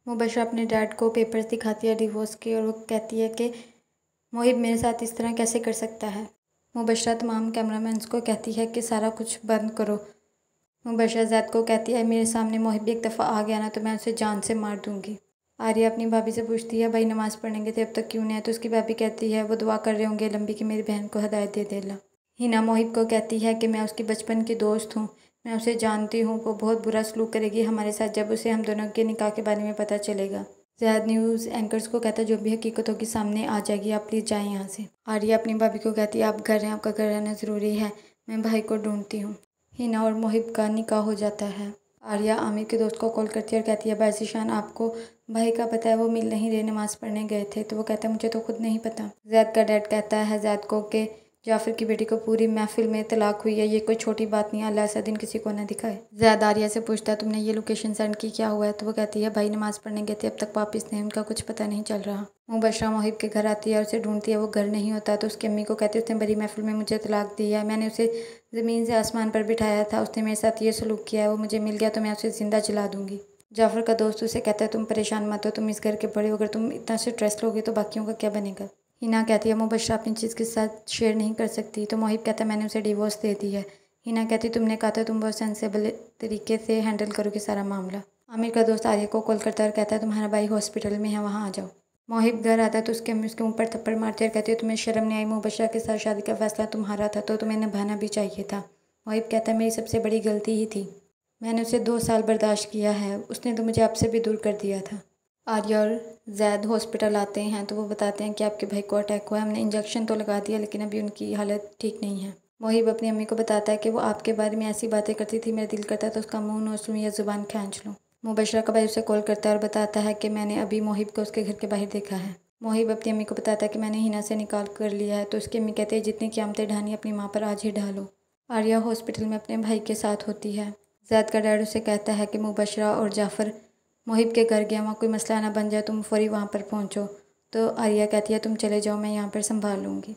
मुबशरा अपने डैड को पेपर्स दिखाती है डिवोर्स के और वो कहती है कि मोहिब मेरे साथ इस तरह कैसे कर सकता है। मुबशरा तमाम कैमरामैन्स को कहती है कि सारा कुछ बंद करो। मुबशरा ज़ैद को कहती है मेरे सामने मोहिब एक दफ़ा आ गया ना तो मैं उसे जान से मार दूँगी। आर्या अपनी भाभी से पूछती है भाई नमाज़ पढ़ने गए थे अब तक क्यों नहीं आए, तो उसकी भाभी कहती है वो दुआ कर रहे होंगे लंबी कि मेरी बहन को हिदायत दे देला। हिना मोहिब को कहती है कि मैं उसकी बचपन की दोस्त हूँ, मैं उसे जानती हूँ, वो बहुत बुरा सलूक करेगी हमारे साथ जब उसे हम दोनों के निकाह के बारे में पता चलेगा। ज़ैद न्यूज़ एंकर्स को कहता है जो भी हकीकत होगी सामने आ जाएगी, आप प्लीज़ जाएँ यहाँ से। आर्या अपनी भाभी को कहती है आप घर हैं, आपका घर रहना ज़रूरी है, मैं भाई को ढूंढती हूँ। हिना और मोहिब का निकाह हो जाता है। आर्या आमिर के दोस्त को कॉल करती है और कहती है भाई ज़ीशान आपको भाई का पता है, वो मिल नहीं रहे, नमाज़ पढ़ने गए थे। तो वो कहता है मुझे तो खुद नहीं पता। ज़ैद का डैड कहता है ज़ैद को कि जाफ़र की बेटी को पूरी महफिल में तलाक हुई है, ये कोई छोटी बात नहीं है, अल्लाह ऐसा दिन किसी को ना दिखाए। ज़ैद आर्या से पूछता है तुमने ये लोकेशन सेंड की, क्या हुआ है? तो वो कहती है भाई नमाज़ पढ़ने गए थे, अब तक वापस नहीं, उनका कुछ पता नहीं चल रहा। मुबशरा मोहिब के घर आती है और उसे ढूंढती है, वो घर नहीं होता तो उसकी अम्मी को कहती है उसने बड़ी महफिल में मुझे तलाक दी है, मैंने उसे ज़मीन से आसमान पर बिठाया था, उसने मेरे साथ ये सलूक किया है, वो मुझे मिल गया तो मैं उसे ज़िंदा जला दूँगी। जाफ़र का दोस्त उसे कहता है तुम परेशान मत हो, तुम इस घर के बड़े हो, अगर तुम इतना स्ट्रेस लोगे तो बाकियों का क्या बनेगा। हिना कहती है मुबशरा अपनी चीज़ के साथ शेयर नहीं कर सकती, तो मोहिब कहता है मैंने उसे डिवोर्स दे दी है। हिना कहती तुमने कहा था तुम बहुत सेंसेबल तरीके से हैंडल करोगे सारा मामला। आमिर का दोस्त आर्या को कॉल करता है और कहता है तुम्हारा भाई हॉस्पिटल में है, वहाँ आ जाओ। मोहिब घर आता है तो उसके अम्मी उसके ऊपर थप्पड़ मारती है और कहती है तुम्हें शर्म नहीं आई, मुबशरा के साथ शादी का फैसला तुम्हारा था तो तुम्हें निभाना भी चाहिए था। मोहिब कहता है मेरी सबसे बड़ी गलती ही थी, मैंने उसे 2 साल बर्दाश्त किया है, उसने तो मुझे आपसे भी दूर कर दिया था। आर्या और ज़ैद हॉस्पिटल आते हैं तो वो बताते हैं कि आपके भाई को अटैक हुआ है, हमने इंजेक्शन तो लगा दिया लेकिन अभी उनकी हालत ठीक नहीं है। मोहिब अपनी अम्मी को बताता है कि वो आपके बारे में ऐसी बातें करती थी, मेरा दिल करता था उसका मुंह नोच लूँ या ज़ुबान खींच लूँ। मुबशरा का भाई उसे कॉल करता है और बताता है कि मैंने अभी मोहिब को उसके घर के बाहर देखा है। मोहिब अपनी अम्मी को बताता है कि मैंने हिना से निकाल कर लिया है, तो उसकी अम्मी कहती है जितनी क़यामतें ढानी अपनी माँ पर आज ही ढालो। आर्या हॉस्पिटल में अपने भाई के साथ होती है। ज़ैद का डैड उसे कहता है कि मुबशरा और जाफ़र मोहिब के घर गया, वहाँ कोई मसला ना बन जाए, तुम फौरी वहाँ पर पहुँचो। तो आर्या कहती है तुम चले जाओ, मैं यहाँ पर संभाल लूँगी।